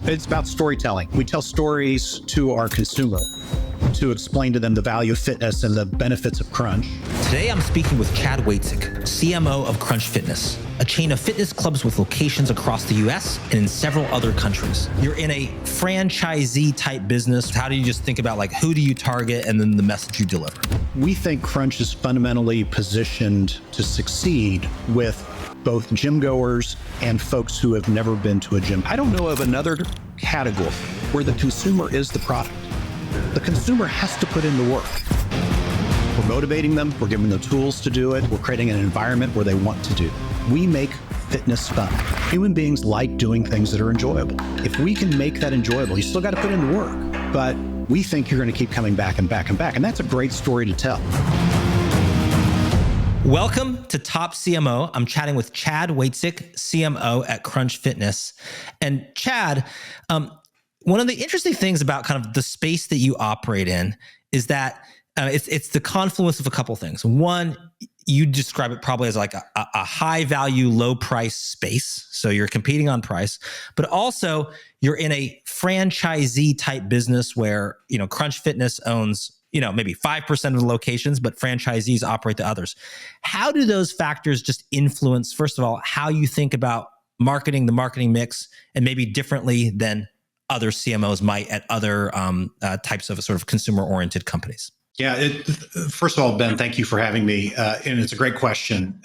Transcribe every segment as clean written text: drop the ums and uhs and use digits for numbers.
It's about storytelling. We tell stories to our consumer to explain to them the value of fitness and the benefits of crunch. Today, I'm speaking with Chad Waetzig, CMO of Crunch Fitness, a chain of fitness clubs with locations across the US and in several other countries. You're in a franchisee type business. How do you just think about like, who do you target and then the message you deliver? We think Crunch is fundamentally positioned to succeed with both gym goers and folks who have never been to a gym. I don't know of another category where the consumer is the product. The consumer has to put in the work. We're motivating them. We're giving them the tools to do it. We're creating an environment where they want to do. We make fitness fun. Human beings like doing things that are enjoyable. If we can make that enjoyable, you still got to put in the work, but we think you're going to keep coming back and back and back. And that's a great story to tell. Welcome to Top CMO. I'm chatting with Chad Waetzig, CMO at Crunch Fitness. And Chad, one of the interesting things about kind of the space that you operate in is that it's the confluence of a couple things. One, you describe it probably as like a high value, low price space. So you're competing on price, but also you're in a franchisee type business where, Crunch Fitness owns, maybe 5% of the locations, but franchisees operate the others. How do those factors just influence, first of all, how you think about marketing, the marketing mix, and maybe differently than other CMOs might at other types of sort of consumer-oriented companies? Yeah, first of all, Ben, thank you for having me. And it's a great question.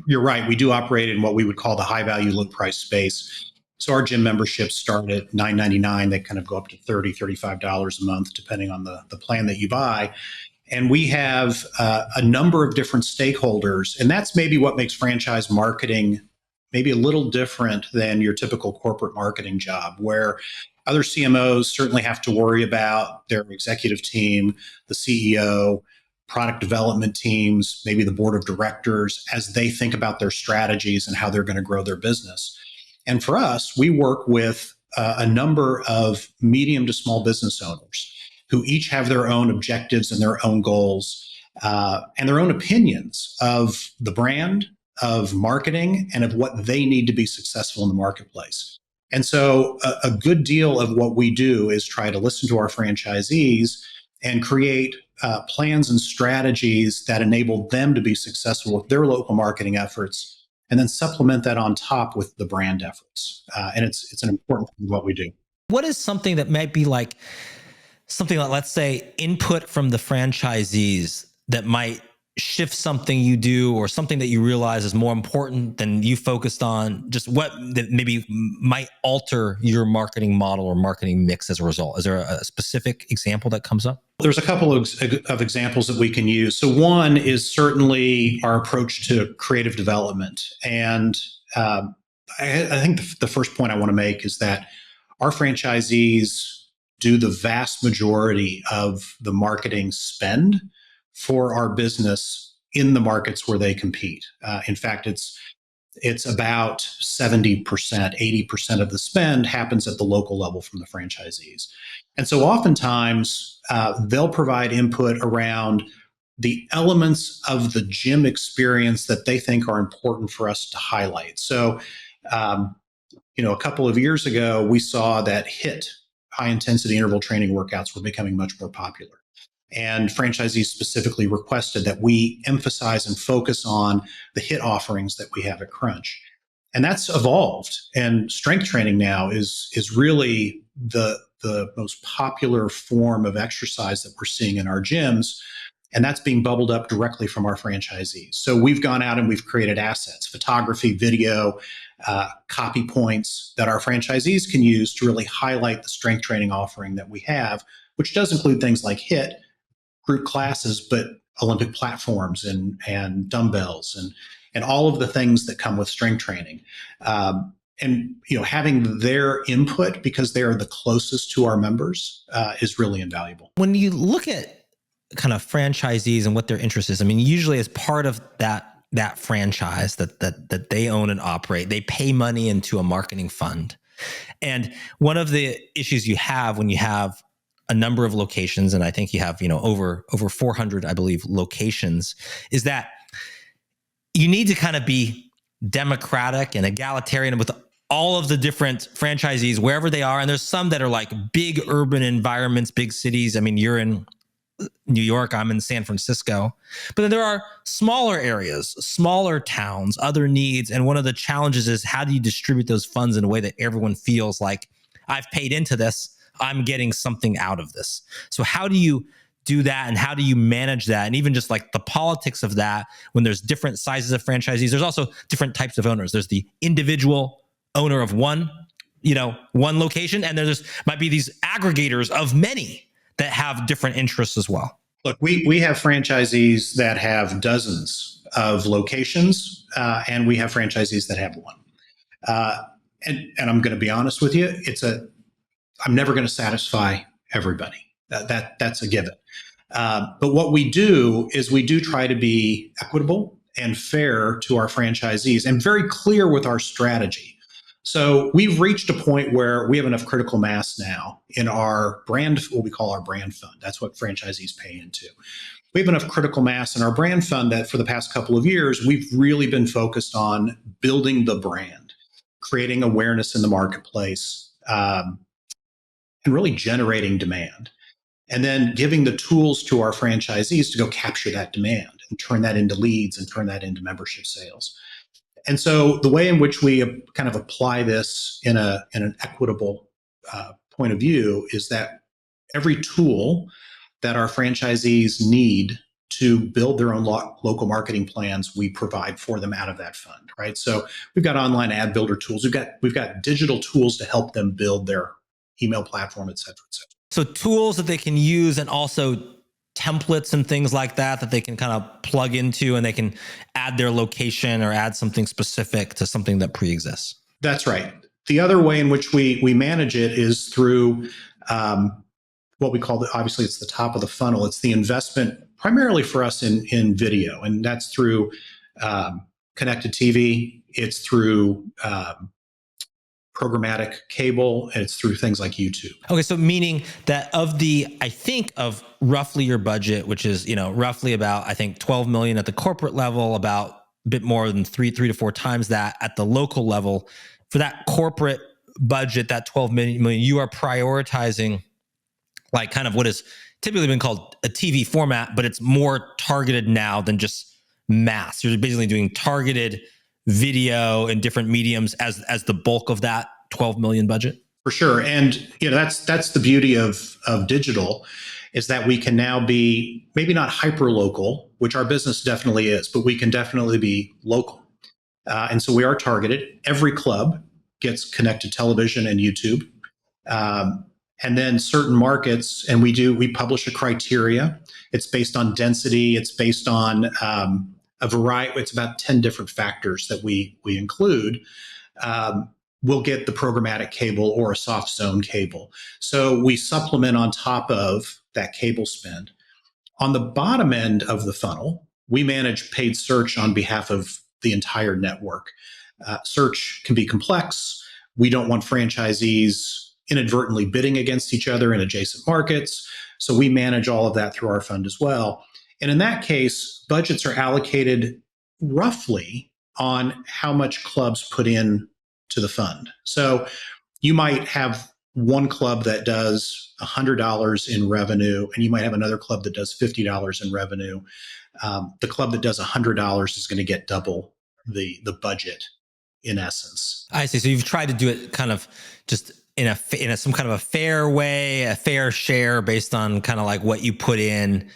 You're right. We do operate in what we would call the high value, low price space. So our gym memberships start at $9.99. They kind of go up to $30, $35 a month, depending on the plan that you buy. And we have a number of different stakeholders. And that's maybe what makes franchise marketing maybe a little different than your typical corporate marketing job, where other CMOs certainly have to worry about their executive team, the CEO, product development teams, maybe the board of directors, as they think about their strategies and how they're going to grow their business. And for us, we work with a number of medium to small business owners who each have their own objectives and their own goals and their own opinions of the brand, of marketing, and of what they need to be successful in the marketplace. And so a good deal of what we do is try to listen to our franchisees and create plans and strategies that enable them to be successful with their local marketing efforts, and then supplement that on top with the brand efforts. And it's an important part of what we do. What is something that might be like something like, let's say, input from the franchisees that might shift something you do or something that you realize is more important than you focused on? Just what that maybe might alter your marketing model or marketing mix as a result? Is there a specific example that comes up? There's a couple of examples that we can use. So one is certainly our approach to creative development. And I think the first point I want to make is that our franchisees do the vast majority of the marketing spend for our business in the markets where they compete. In fact, it's about 70%, 80% of the spend happens at the local level from the franchisees. And so oftentimes they'll provide input around the elements of the gym experience that they think are important for us to highlight. So, a couple of years ago, we saw that HIIT, high intensity interval training workouts, were becoming much more popular. And franchisees specifically requested that we emphasize and focus on the HIIT offerings that we have at Crunch. And that's evolved. And strength training now is really the most popular form of exercise that we're seeing in our gyms. And that's being bubbled up directly from our franchisees. So we've gone out and we've created assets, photography, video, copy points that our franchisees can use to really highlight the strength training offering that we have, which does include things like HIIT, group classes, but Olympic platforms and dumbbells and all of the things that come with strength training. And having their input, because they are the closest to our members, is really invaluable. When you look at kind of franchisees and what their interest is, I mean, usually as part of that franchise that they own and operate, they pay money into a marketing fund. And one of the issues you have when you have a number of locations, and I think you have, over 400, I believe, locations, is that you need to kind of be democratic and egalitarian with all of the different franchisees, wherever they are. And there's some that are like big urban environments, big cities. I mean, you're in New York, I'm in San Francisco. But then there are smaller areas, smaller towns, other needs. And one of the challenges is, how do you distribute those funds in a way that everyone feels like, I've paid into this, I'm getting something out of this? So how do you do that, and how do you manage that? And even just like the politics of that, when there's different sizes of franchisees, there's also different types of owners. There's the individual owner of one location, and there's might be these aggregators of many that have different interests as well. Look, we have franchisees that have dozens of locations, and we have franchisees that have one. And I'm going to be honest with you, I'm never going to satisfy everybody. That's a given. But what we do is we do try to be equitable and fair to our franchisees and very clear with our strategy. So we've reached a point where we have enough critical mass now in our brand, what we call our brand fund. That's what franchisees pay into. We have enough critical mass in our brand fund that for the past couple of years, we've really been focused on building the brand, creating awareness in the marketplace, and really generating demand. And then giving the tools to our franchisees to go capture that demand and turn that into leads and turn that into membership sales. And so the way in which we kind of apply this in an equitable point of view is that every tool that our franchisees need to build their own local marketing plans, we provide for them out of that fund, right? So we've got online ad builder tools. We've got digital tools to help them build their email platform, et cetera, et cetera. So tools that they can use, and also templates and things like that they can kind of plug into, and they can add their location or add something specific to something that pre-exists. That's right. The other way in which we manage it is through what we call, obviously it's the top of the funnel. It's the investment primarily for us in video, and that's through connected TV. It's through programmatic cable, and it's through things like YouTube. Okay, so meaning that I think of roughly your budget, which is, roughly about, I think 12 million at the corporate level, about a bit more than three to four times that at the local level. For that corporate budget, that 12 million, you are prioritizing like kind of what is typically been called a TV format, but it's more targeted now than just mass. You're basically doing targeted video in different mediums as the bulk of that 12 million budget. For sure. And that's the beauty of digital, is that we can now be maybe not hyper local, which our business definitely is, but we can definitely be local. And so we are targeted. Every club gets connected television and YouTube. And then certain markets, and we publish a criteria. It's based on density. It's based on a variety. It's about 10 different factors that we include. We'll get the programmatic cable or a soft zone cable. So we supplement on top of that cable spend. On the bottom end of the funnel, we manage paid search on behalf of the entire network. Search can be complex. We don't want franchisees inadvertently bidding against each other in adjacent markets. So we manage all of that through our fund as well. And in that case, budgets are allocated roughly on how much clubs put in to the fund. So you might have one club that does $100 in revenue, and you might have another club that does $50 in revenue. The club that does $100 is going to get double the budget in essence. I see. So you've tried to do it kind of just in some kind of a fair way, a fair share based on kind of like what you put in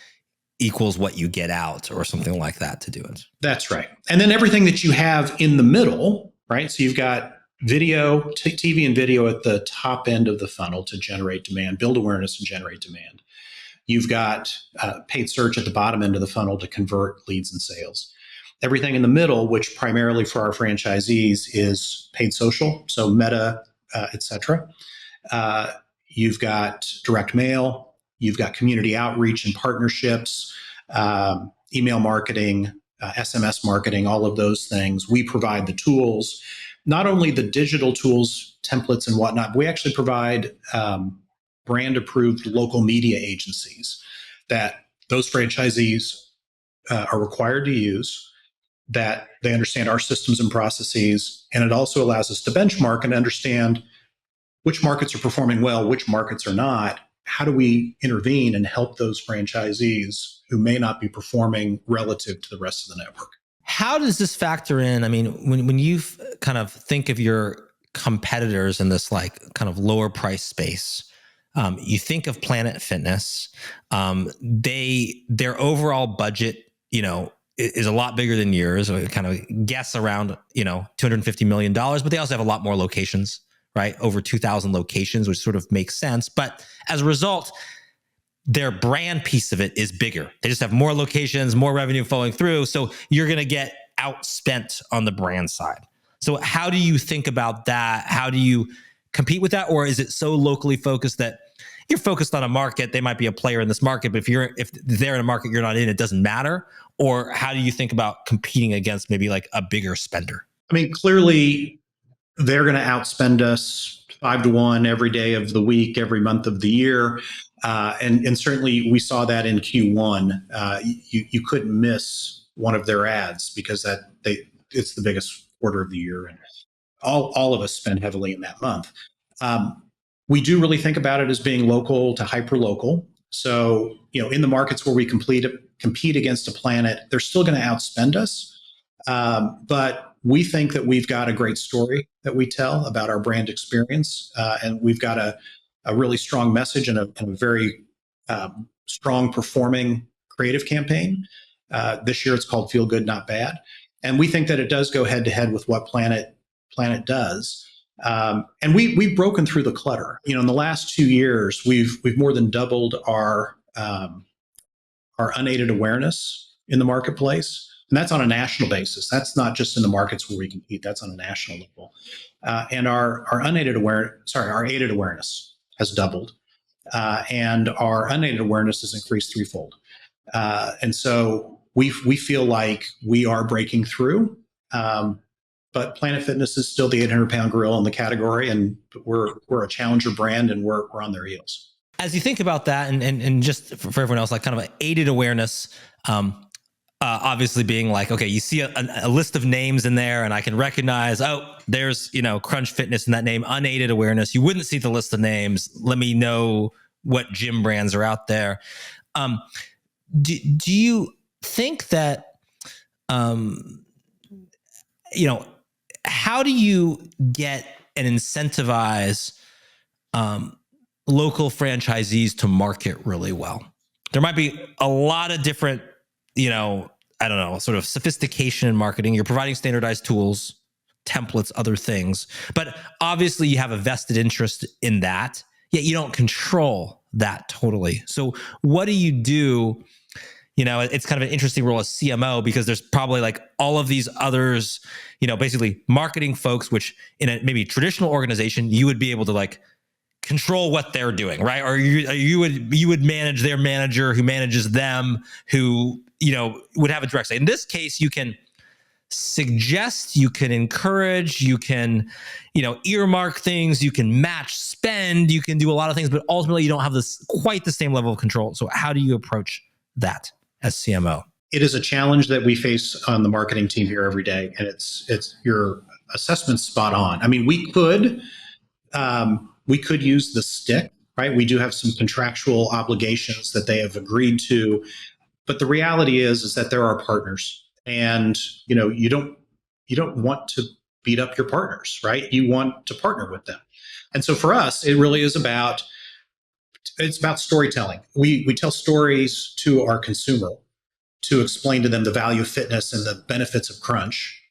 equals what you get out, or something like that to do it. That's right. And then everything that you have in the middle, right? So you've got video, TV and video at the top end of the funnel to generate demand, build awareness and generate demand. You've got paid search at the bottom end of the funnel to convert leads and sales. Everything in the middle, which primarily for our franchisees is paid social, so Meta, et cetera. You've got direct mail, you've got community outreach and partnerships, email marketing, SMS marketing, all of those things. We provide the tools, not only the digital tools, templates and whatnot, but we actually provide brand approved local media agencies that those franchisees are required to use. that they understand our systems and processes. And it also allows us to benchmark and understand which markets are performing well, which markets are not. How do we intervene and help those franchisees who may not be performing relative to the rest of the network? How does this factor in? I mean, when you kind of think of your competitors in this like kind of lower price space, you think of Planet Fitness. Their overall budget, is a lot bigger than yours. We kind of guess around, $250 million, but they also have a lot more locations, right? Over 2,000 locations, which sort of makes sense. But as a result, their brand piece of it is bigger. They just have more locations, more revenue flowing through. So you're going to get outspent on the brand side. So how do you think about that? How do you compete with that? Or is it so locally focused that you're focused on a market? They might be a player in this market, but if they're in a market you're not in, it doesn't matter. Or how do you think about competing against maybe like a bigger spender? I mean, clearly they're going to outspend us 5-1 every day of the week, every month of the year. And certainly we saw that in Q1. You couldn't miss one of their ads because it's the biggest quarter of the year. And all of us spend heavily in that month. We do really think about it as being local to hyper local. So, in the markets where we compete against a Planet, they're still going to outspend us. But we think that we've got a great story that we tell about our brand experience. And we've got a really strong message and a very strong performing creative campaign. This year it's called Feel Good, Not Bad. And we think that it does go head to head with what Planet does. And we've broken through the clutter. In the last 2 years, we've more than doubled our unaided awareness in the marketplace. And that's on a national basis. That's not just in the markets where we compete. That's on a national level. And our aided awareness has doubled. And our unaided awareness has increased threefold. And so we feel like we are breaking through. But Planet Fitness is still the 800-pound gorilla in the category, and we're a challenger brand, and we're on their heels. As you think about that, and just for everyone else, like kind of an aided awareness, obviously being like, okay, you see a list of names in there, and I can recognize, there's Crunch Fitness in that name. Unaided awareness, you wouldn't see the list of names. Let me know what gym brands are out there. Do you think that how do you get and incentivize local franchisees to market really well? There might be a lot of different, sort of sophistication in marketing. You're providing standardized tools, templates, other things, but obviously you have a vested interest in that, yet you don't control that totally. So what do you do? It's kind of an interesting role as CMO because there's probably like all of these others, basically marketing folks, which in a maybe traditional organization, you would be able to like control what they're doing, right? Or you would manage their manager who manages them, who, would have a direct say. In this case, you can suggest, you can encourage, you can, earmark things, you can match spend, you can do a lot of things, but ultimately you don't have quite the same level of control. So how do you approach that as CMO? It is a challenge that we face on the marketing team here every day. And it's your assessment's spot on. I mean, we could use the stick, right? We do have some contractual obligations that they have agreed to, but the reality is that there are partners, and you don't want to beat up your partners, right? You want to partner with them. And so for us, it really is about storytelling. We tell stories to our consumer to explain to them the value of fitness and the benefits of Crunch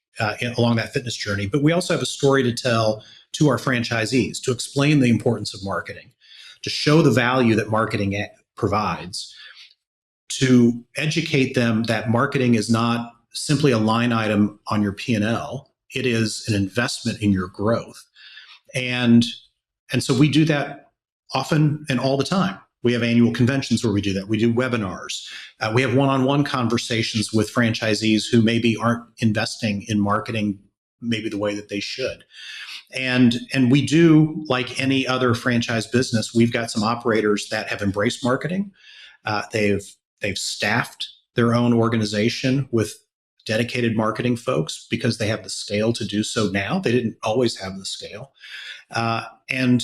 along that fitness journey. But we also have a story to tell to our franchisees to explain the importance of marketing, to show the value that marketing provides, to educate them that marketing is not simply a line item on your P&L. It is an investment in your growth. And so we do that often and all the time. We have annual conventions where we do that. We do webinars. We have one-on-one conversations with franchisees who maybe aren't investing in marketing maybe the way that they should. And we do, like any other franchise business, we've got some operators that have embraced marketing. They've staffed their own organization with dedicated marketing folks because they have the scale to do so now. They didn't always have the scale. And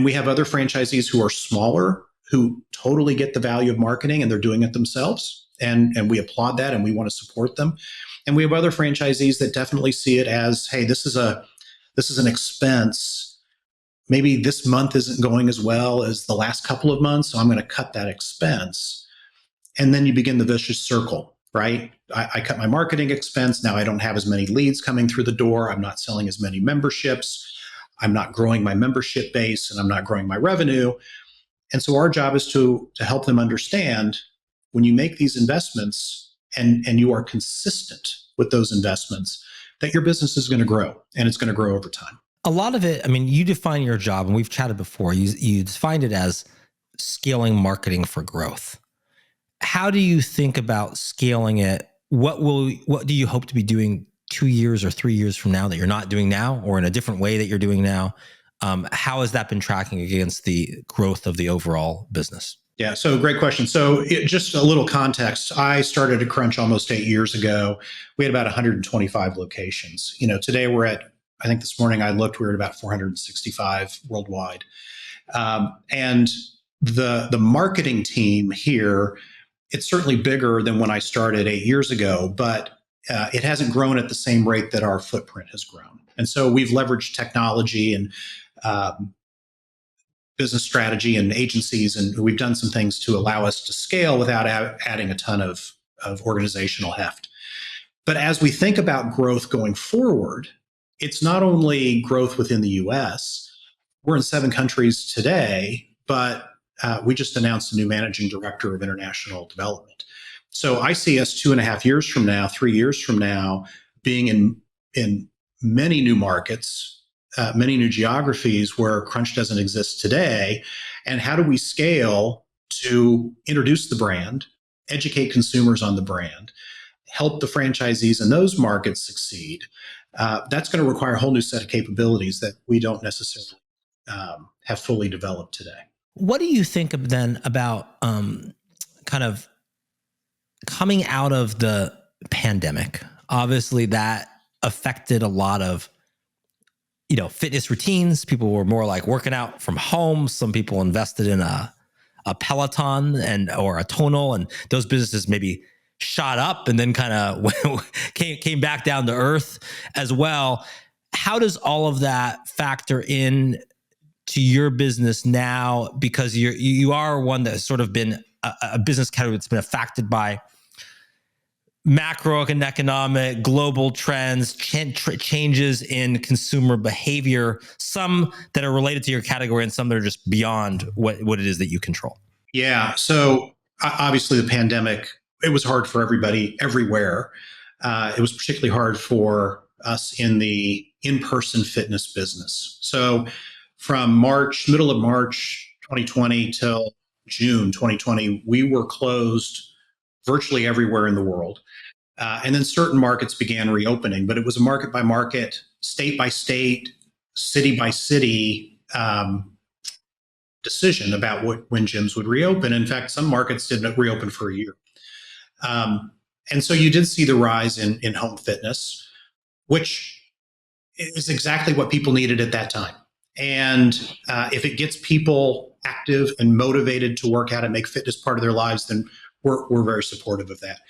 we have other franchisees who are smaller, who totally get the value of marketing and they're doing it themselves. And we applaud that and we want to support them. And we have other franchisees that definitely see it as, hey, this is an expense. Maybe this month isn't going as well as the last couple of months, so I'm going to cut that expense. And then you begin the vicious circle, right? I cut my marketing expense. Now I don't have as many leads coming through the door. I'm not selling as many memberships. I'm not growing my membership base and I'm not growing my revenue. And so our job is to help them understand when you make these investments and you are consistent with those investments, that your business is going to grow and it's going to grow over time. A lot of it, I mean, you define your job, and we've chatted before, you defined it as scaling marketing for growth. How do you think about scaling it? What do you hope to be doing 2 years or 3 years from now that you're not doing now, or in a different way that you're doing now? How has that been tracking against the growth of the overall business? Yeah, so great question. So just a little context. I started at Crunch almost 8 years ago. We had about 125 locations. Today we're at, I think this morning I looked, we were at about 465 worldwide. And the marketing team here, it's certainly bigger than when I started 8 years ago, but it hasn't grown at the same rate that our footprint has grown. And so we've leveraged technology and business strategy and agencies, and we've done some things to allow us to scale without adding a ton of organizational heft. But as we think about growth going forward, it's not only growth within the US. We're in 7 countries today, but we just announced a new managing director of international development. So I see us 2.5 years from now, 3 years from now, being in many new markets, many new geographies where Crunch doesn't exist today. And how do we scale to introduce the brand, educate consumers on the brand, help the franchisees in those markets succeed? That's going to require a whole new set of capabilities that we don't necessarily have fully developed today. What do you think then about kind of coming out of the pandemic? Obviously, that affected a lot of fitness routines. People were more like working out from home. Some people invested in a Peloton or a tonal, and those businesses maybe shot up and then kind of came back down to earth as well. How does all of that factor in to your business now? Because you are one that's sort of been a business category that's been affected by macroeconomic global trends, changes in consumer behavior, some that are related to your category and some that are just beyond what it is that you control. Yeah. So obviously the pandemic, it was hard for everybody everywhere. It was particularly hard for us in the in-person fitness business. So from middle of March 2020 till June 2020, we were closed virtually everywhere in the world. And then certain markets began reopening, but it was a market by market, state by state, city by city decision about when gyms would reopen. In fact, some markets didn't reopen for a year. And so you did see the rise in home fitness, which is exactly what people needed at that time. And if it gets people active and motivated to work out and make fitness part of their lives, then we're very supportive of that.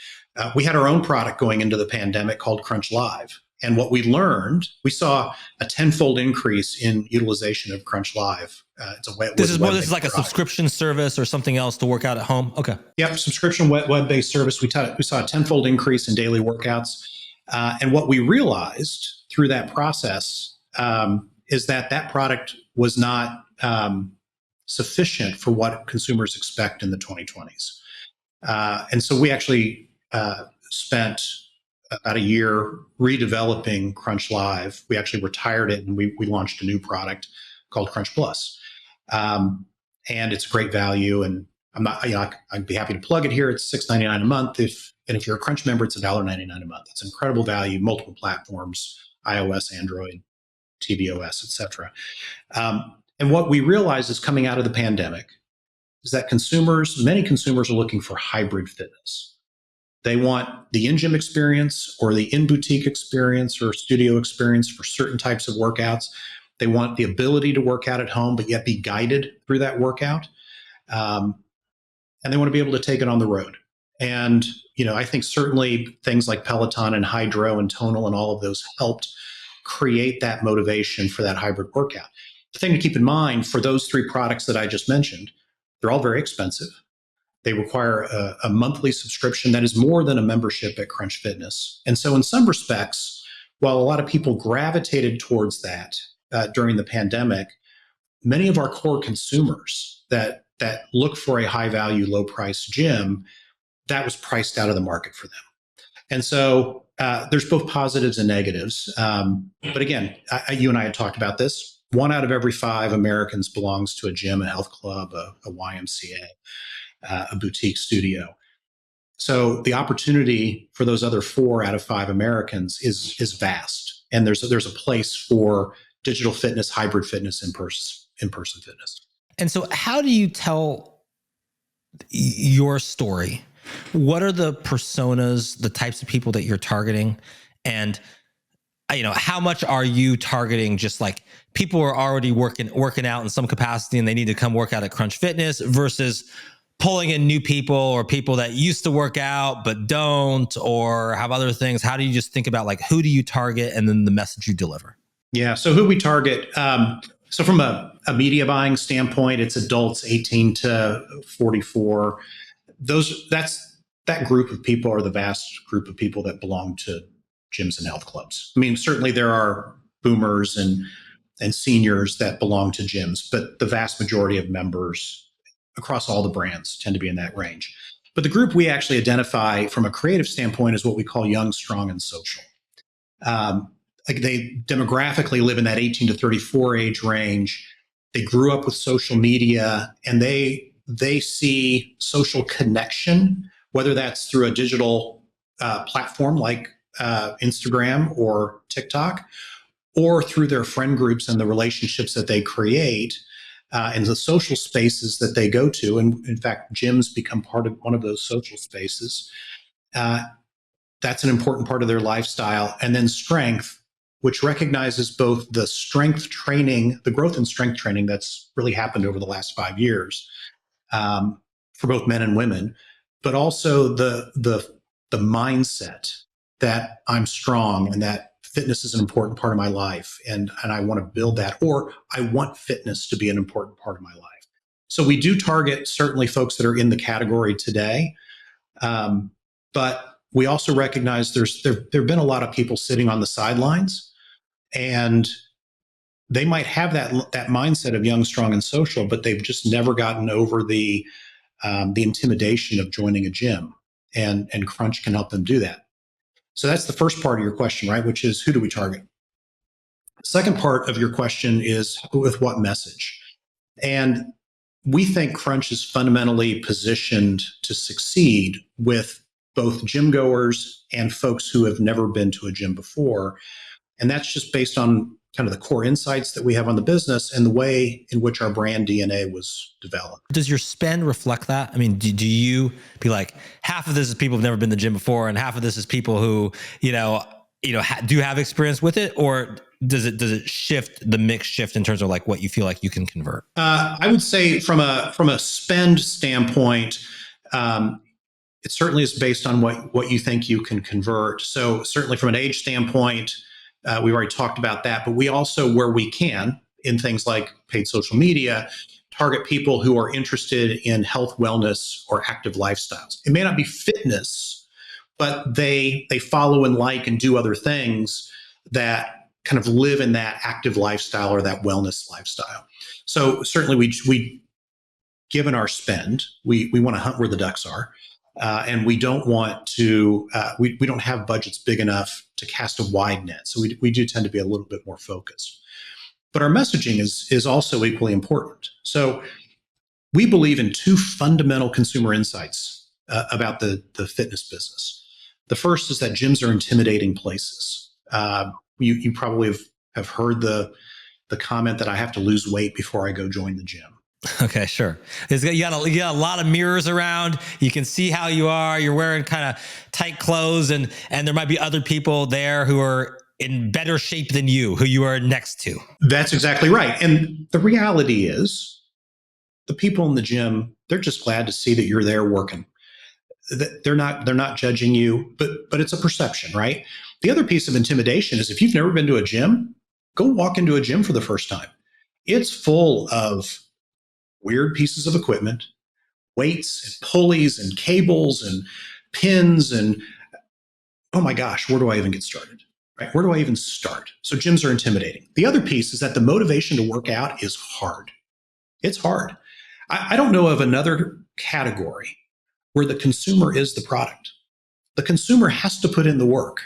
We had our own product going into the pandemic called Crunch Live. And what we learned, we saw a 10-fold increase in utilization of Crunch Live. This is like a subscription service or something else to work out at home? Okay. Yep, subscription web-based service. We saw a 10-fold increase in daily workouts. And what we realized through that process is that product was not sufficient for what consumers expect in the 2020s. And so we actually spent about a year redeveloping Crunch Live. We actually retired it and we launched a new product called Crunch Plus. And it's a great value. And I'd be happy to plug it here. It's $6.99 a month. If you're a Crunch member, it's $1.99 a month. It's incredible value, multiple platforms, iOS, Android, tvOS, et cetera. And what we realized is coming out of the pandemic is that many consumers are looking for hybrid fitness. They want the in-gym experience or the in-boutique experience or studio experience for certain types of workouts. They want the ability to work out at home, but yet be guided through that workout. And they want to be able to take it on the road. And, I think certainly things like Peloton and Hydro and Tonal and all of those helped create that motivation for that hybrid workout. The thing to keep in mind for those three products that I just mentioned, they're all very expensive. They require a monthly subscription that is more than a membership at Crunch Fitness. And so in some respects, while a lot of people gravitated towards that during the pandemic, many of our core consumers that look for a high value, low price gym, that was priced out of the market for them. And so there's both positives and negatives. But again, you and I had talked about this. 1 out of every 5 Americans belongs to a gym, a health club, a YMCA, a boutique studio. So the opportunity for those other 4 out of 5 Americans is vast. And there's a place for digital fitness, hybrid fitness, in-person fitness. And so how do you tell your story? What are the personas, the types of people that you're targeting? And how much are you targeting just like people who are already working out in some capacity and they need to come work out at Crunch Fitness versus pulling in new people or people that used to work out but don't or have other things? How do you just think about like who do you target and then the message you deliver? Yeah, so who we target. So from a media buying standpoint, it's adults 18 to 44. That group of people are the vast group of people that belong to gyms and health clubs. I mean, certainly there are boomers and seniors that belong to gyms, but the vast majority of members across all the brands tend to be in that range. But the group we actually identify from a creative standpoint is what we call young, strong, and social. Like they demographically live in that 18 to 34 age range. They grew up with social media and they see social connection, whether that's through a digital platform like Instagram or TikTok, or through their friend groups and the relationships that they create and the social spaces that they go to. And in fact, gyms become part of one of those social spaces. That's an important part of their lifestyle. And then strength, which recognizes both the strength training, the growth in strength training that's really happened over the last 5 years for both men and women, but also the mindset that I'm strong and that fitness is an important part of my life and I want to build that, or I want fitness to be an important part of my life. So we do target certainly folks that are in the category today, but we also recognize there have been a lot of people sitting on the sidelines, and they might have that mindset of young, strong, and social, but they've just never gotten over the intimidation of joining a gym, and Crunch can help them do that. So that's the first part of your question, right? Which is, who do we target? The second part of your question is with what message? And we think Crunch is fundamentally positioned to succeed with both gym goers and folks who have never been to a gym before. And that's just based on kind of the core insights that we have on the business and the way in which our brand DNA was developed. Does your spend reflect that? I mean, do you be like, half of this is people who've never been to the gym before and half of this is people who, do have experience with it? Or does it shift, the mix shift in terms of like what you feel like you can convert? I would say from a spend standpoint, it certainly is based on what you think you can convert. So certainly from an age standpoint, we've already talked about that, but we also, where we can, in things like paid social media, target people who are interested in health, wellness, or active lifestyles. It may not be fitness, but they follow and like and do other things that kind of live in that active lifestyle or that wellness lifestyle. So certainly we given our spend, we want to hunt where the ducks are. And we don't want to, we don't have budgets big enough to cast a wide net. So we do tend to be a little bit more focused. But our messaging is also equally important. So we believe in 2 fundamental consumer insights about the fitness business. The first is that gyms are intimidating places. You probably have heard the comment that I have to lose weight before I go join the gym. Okay, sure. You got a lot of mirrors around. You can see how you are. You're wearing kind of tight clothes, and there might be other people there who are in better shape than you, who you are next to. That's exactly right. And the reality is, the people in the gym, they're just glad to see that you're there working. They're not judging you, but it's a perception, right? The other piece of intimidation is if you've never been to a gym, go walk into a gym for the first time. It's full of weird pieces of equipment, weights and pulleys and cables and pins and oh my gosh, where do I even get started? Right? Where do I even start? So gyms are intimidating. The other piece is that the motivation to work out is hard. It's hard. I don't know of another category where the consumer is the product. The consumer has to put in the work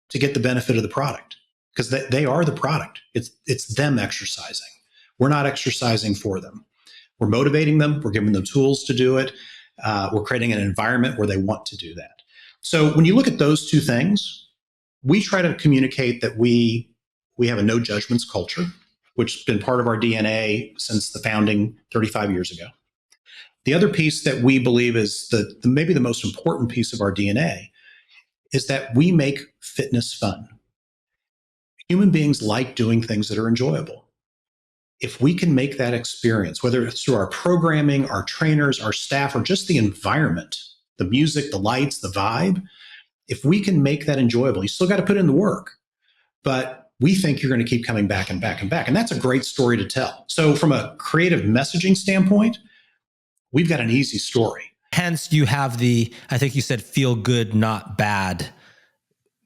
to get the benefit of the product because they are the product. It's them exercising. We're not exercising for them. We're motivating them. We're giving them tools to do it. We're creating an environment where they want to do that. So when you look at those two things, we try to communicate that we have a no judgments culture, which has been part of our DNA since the founding 35 years ago. The other piece that we believe is maybe the most important piece of our DNA is that we make fitness fun. Human beings like doing things that are enjoyable. If we can make that experience, whether it's through our programming, our trainers, our staff, or just the environment, the music, the lights, the vibe, if we can make that enjoyable, you still got to put in the work, but we think you're going to keep coming back and back and back. And that's a great story to tell. So from a creative messaging standpoint, we've got an easy story. Hence, you have I think you said feel good, not bad,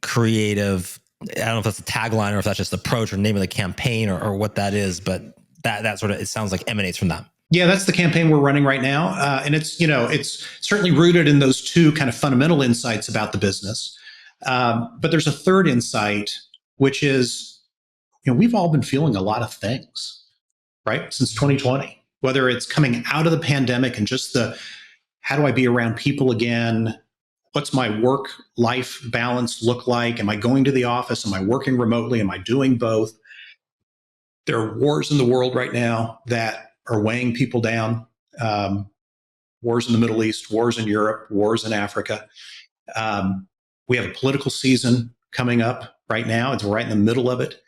creative. I don't know if that's a tagline or if that's just approach or name of the campaign or what that is, but that sort of, it sounds like emanates from that. Yeah, that's the campaign we're running right now. And it's certainly rooted in those two kind of fundamental insights about the business. But there's a third insight, which is, we've all been feeling a lot of things, right? Since 2020, whether it's coming out of the pandemic and just how do I be around people again? What's my work-life balance look like? Am I going to the office? Am I working remotely? Am I doing both? There are wars in the world right now that are weighing people down. Wars in the Middle East, wars in Europe, wars in Africa. We have a political season coming up right now. It's right in the middle of it.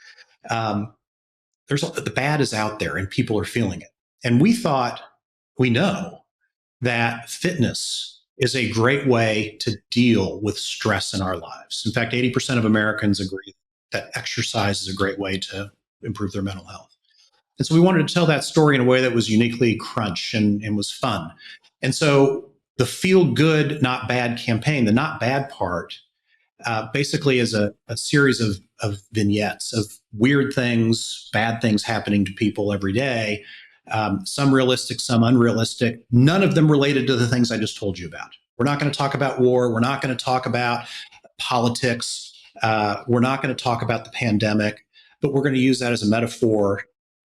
The bad is out there and people are feeling it. And we know that fitness is a great way to deal with stress in our lives. In fact, 80% of Americans agree that exercise is a great way to improve their mental health. And so we wanted to tell that story in a way that was uniquely Crunch and was fun. And so the feel good, not bad campaign, the not bad part, basically is a series of vignettes of weird things, bad things happening to people every day. Some realistic, some unrealistic, none of them related to the things I just told you about. We're not going to talk about war. We're not going to talk about politics. We're not going to talk about the pandemic, but we're going to use that as a metaphor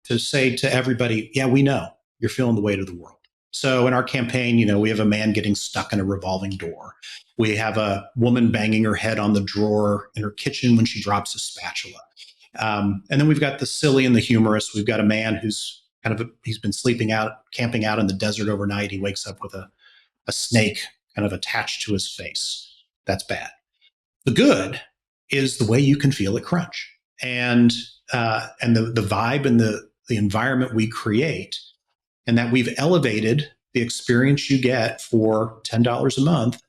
to say to everybody, yeah, we know you're feeling the weight of the world. So in our campaign, we have a man getting stuck in a revolving door. We have a woman banging her head on the drawer in her kitchen when she drops a spatula. And then we've got the silly and the humorous. We've got a man who's he's been camping out in the desert overnight. He wakes up with a snake kind of attached to his face. That's bad. The good is the way you can feel at Crunch. And the vibe and the environment we create, and that we've elevated the experience you get for $10 a month.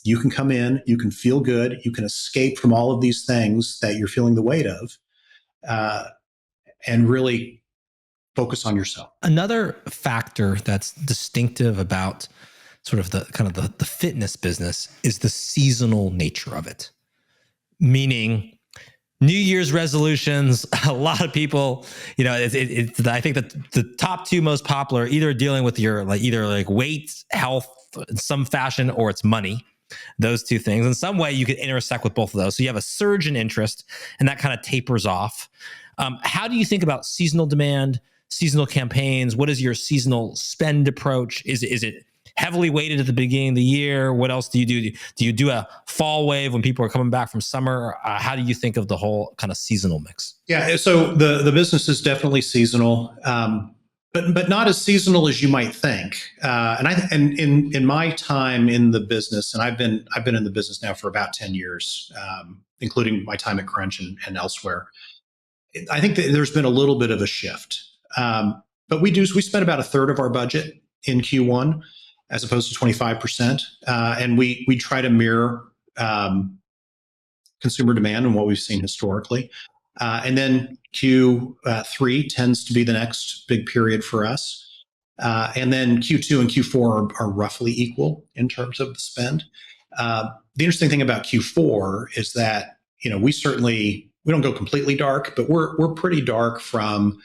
You can come in, you can feel good, you can escape from all of these things that you're feeling the weight of, and really focus on yourself. Another factor that's distinctive about sort of the fitness business is the seasonal nature of it. Meaning, New Year's resolutions, a lot of people, I think that the top two most popular either dealing with your either weight, health in some fashion, or it's money. Those two things. In some way, you could intersect with both of those. So you have a surge in interest, and that kind of tapers off. How do you think about seasonal demand, seasonal campaigns? What is your seasonal spend approach? Is it heavily weighted at the beginning of the year? What else do you do? Do you do a fall wave when people are coming back from summer? How do you think of the whole kind of seasonal mix? Yeah, so the business is definitely seasonal. but not as seasonal as you might think. And in my time in the business, and I've been in the business now for about 10 years, including my time at Crunch and elsewhere. I think that there's been a little bit of a shift. But we spend about a third of our budget in Q1 as opposed to 25%. And we try to mirror consumer demand and what we've seen historically. And then Q3 tends to be the next big period for us. And then Q2 and Q4 are roughly equal in terms of the spend. The interesting thing about Q4 is that, we don't go completely dark, but we're pretty dark from,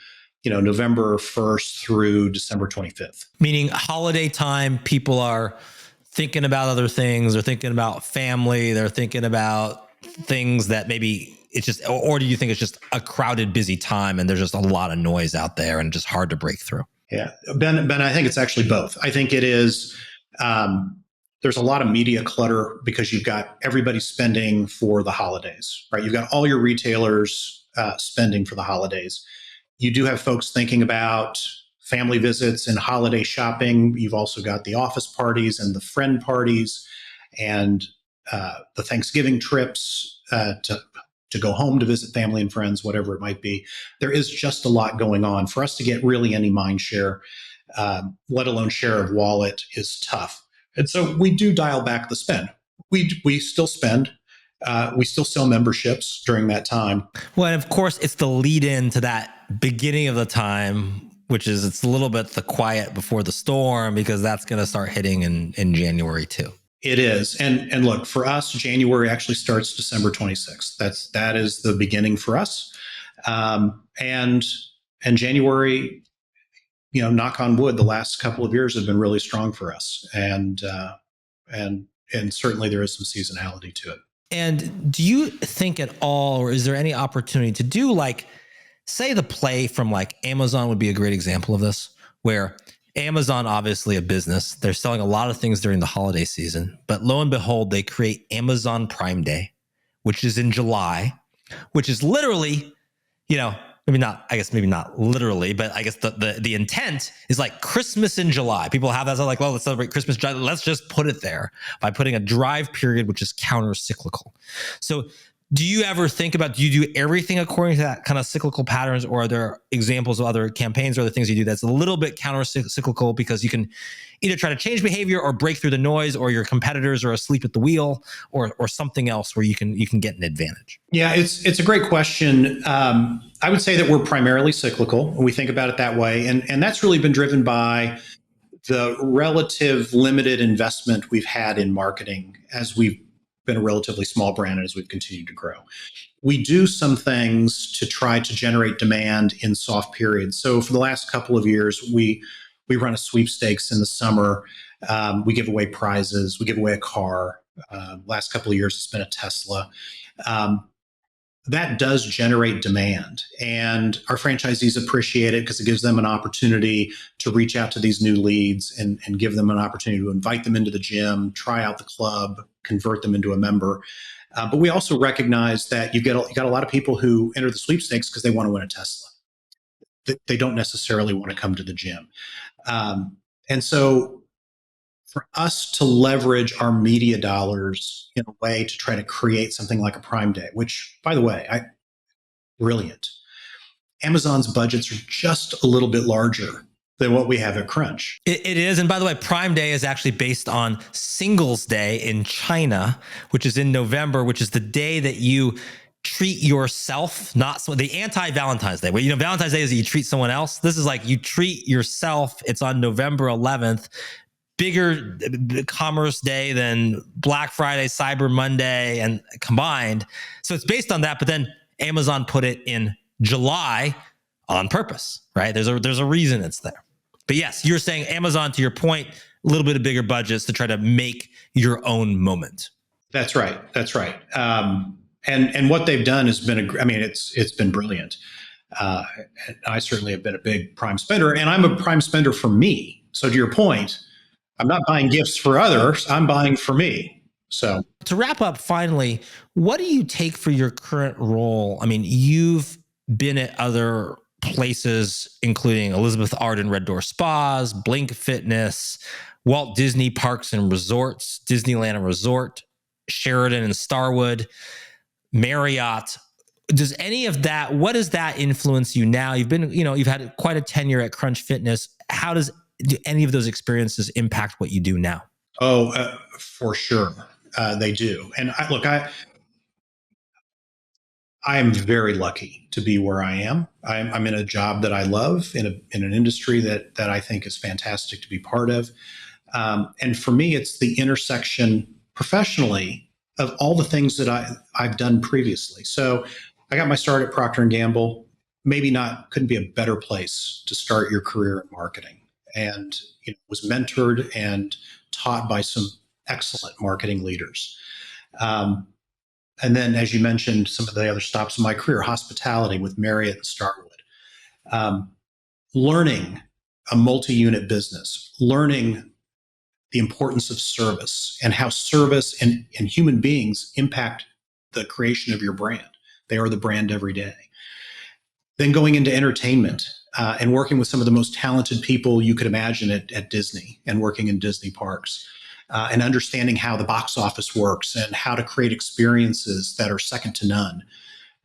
November 1st through December 25th. Meaning holiday time, people are thinking about other things. They're thinking about family. They're thinking about things that maybe it's just, or do you think it's just a crowded, busy time and there's just a lot of noise out there and just hard to break through? Yeah, Ben, I think it's actually both. I think it is, there's a lot of media clutter because you've got everybody spending for the holidays, right? You've got all your retailers spending for the holidays. You do have folks thinking about family visits and holiday shopping. You've also got the office parties and the friend parties and the Thanksgiving trips to go home to visit family and friends, whatever it might be. There is just a lot going on. For us to get really any mind share, let alone share of wallet, is tough. And so we do dial back the spend. We still spend. We still sell memberships during that time. Well, and of course, it's the lead in to that beginning of the time, which is it's a little bit the quiet before the storm, because that's going to start hitting in January too. It is. And look, for us, January actually starts December 26th. That is the beginning for us. And January, knock on wood, the last couple of years have been really strong for us. And certainly there is some seasonality to it. And do you think at all, or is there any opportunity to do say the play from Amazon would be a great example of this, where Amazon, obviously a business, they're selling a lot of things during the holiday season, but lo and behold, they create Amazon Prime Day, which is in July, which is literally, maybe not literally, but I guess the intent is Christmas in July. People have that, so well, let's celebrate Christmas. Let's just put it there by putting a drive period, which is counter-cyclical. So do you ever think about, do you do everything according to that kind of cyclical patterns, or are there examples of other campaigns or other things you do that's a little bit counter-cyclical because you can either try to change behavior or break through the noise, or your competitors are asleep at the wheel, or something else where you can get an advantage? Yeah, it's a great question. I would say that we're primarily cyclical, and we think about it that way. And that's really been driven by the relative limited investment we've had in marketing as we've been a relatively small brand and as we've continued to grow. We do some things to try to generate demand in soft periods. So for the last couple of years, we run a sweepstakes in the summer. We give away prizes. We give away a car. Last couple of years, it's been a Tesla. That does generate demand, and our franchisees appreciate it because it gives them an opportunity to reach out to these new leads and give them an opportunity to invite them into the gym, try out the club, convert them into a member. But we also recognize that you got a lot of people who enter the sweepstakes because they want to win a Tesla. They don't necessarily want to come to the gym. And so for us to leverage our media dollars in a way to try to create something like a Prime Day, which, by the way, brilliant. Amazon's budgets are just a little bit larger than what we have at Crunch. It is. And by the way, Prime Day is actually based on Singles Day in China, which is in November, which is the day that you treat yourself, not the anti-Valentine's Day. Where, Valentine's Day is that you treat someone else. This is you treat yourself. It's on November 11th. Bigger commerce day than Black Friday, Cyber Monday, and combined. So it's based on that, but then Amazon put it in July on purpose, right? There's a reason it's there. But yes, you're saying Amazon, to your point, a little bit of bigger budgets to try to make your own moment. That's right. And what they've done has been, it's been brilliant. I certainly have been a big Prime spender, and I'm a Prime spender for me. So to your point, I'm not buying gifts for others. I'm buying for me. So to wrap up, finally, what do you take for your current role? You've been at other places including Elizabeth Arden Red Door Spas, Blink Fitness, Walt Disney Parks and Resorts, Disneyland and Resort, Sheridan and Starwood, Marriott. Does any of that, what does that influence you now? You've had quite a tenure at Crunch Fitness. Do any of those experiences impact what you do now? Oh, for sure. They do. And I am very lucky to be where I am. I'm in a job that I love, in an industry that I think is fantastic to be part of. And for me, it's the intersection professionally of all the things that I've done previously. So I got my start at Procter & Gamble. Couldn't be a better place to start your career in marketing. And was mentored and taught by some excellent marketing leaders. And then, as you mentioned, some of the other stops in my career, hospitality with Marriott and Starwood, learning a multi-unit business, learning the importance of service and how service and human beings impact the creation of your brand. They are the brand every day. Then going into entertainment and working with some of the most talented people you could imagine at Disney and working in Disney parks. And understanding how the box office works and how to create experiences that are second to none.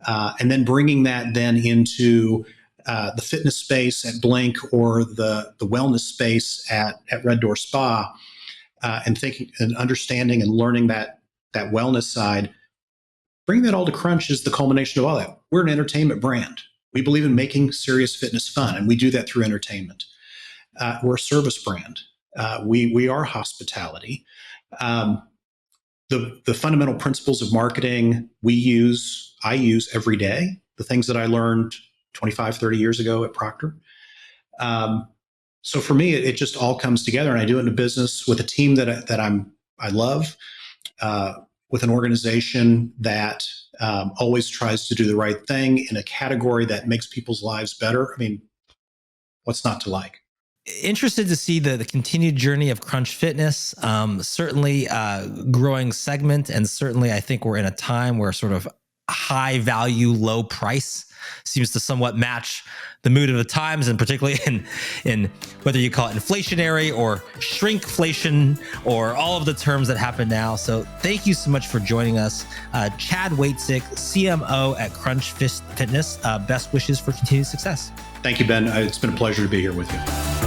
And then bringing that then into the fitness space at Blink or the wellness space at Red Door Spa, and thinking and understanding and learning that wellness side. Bringing that all to Crunch is the culmination of all that. We're an entertainment brand. We believe in making serious fitness fun, and we do that through entertainment. We're a service brand. We are hospitality. The fundamental principles of marketing I use every day. The things that I learned 25, 30 years ago at Procter. So for me, it just all comes together, and I do it in a business with a team that I love, with an organization that always tries to do the right thing in a category that makes people's lives better. I mean, what's not to like? Interested to see the continued journey of Crunch Fitness. Certainly growing segment, and certainly I think we're in a time where sort of high value, low price seems to somewhat match the mood of the times, and particularly in whether you call it inflationary or shrinkflation or all of the terms that happen now. So thank you so much for joining us. Chad Waetzig, CMO at Crunch Fitness. Best wishes for continued success. Thank you, Ben. It's been a pleasure to be here with you.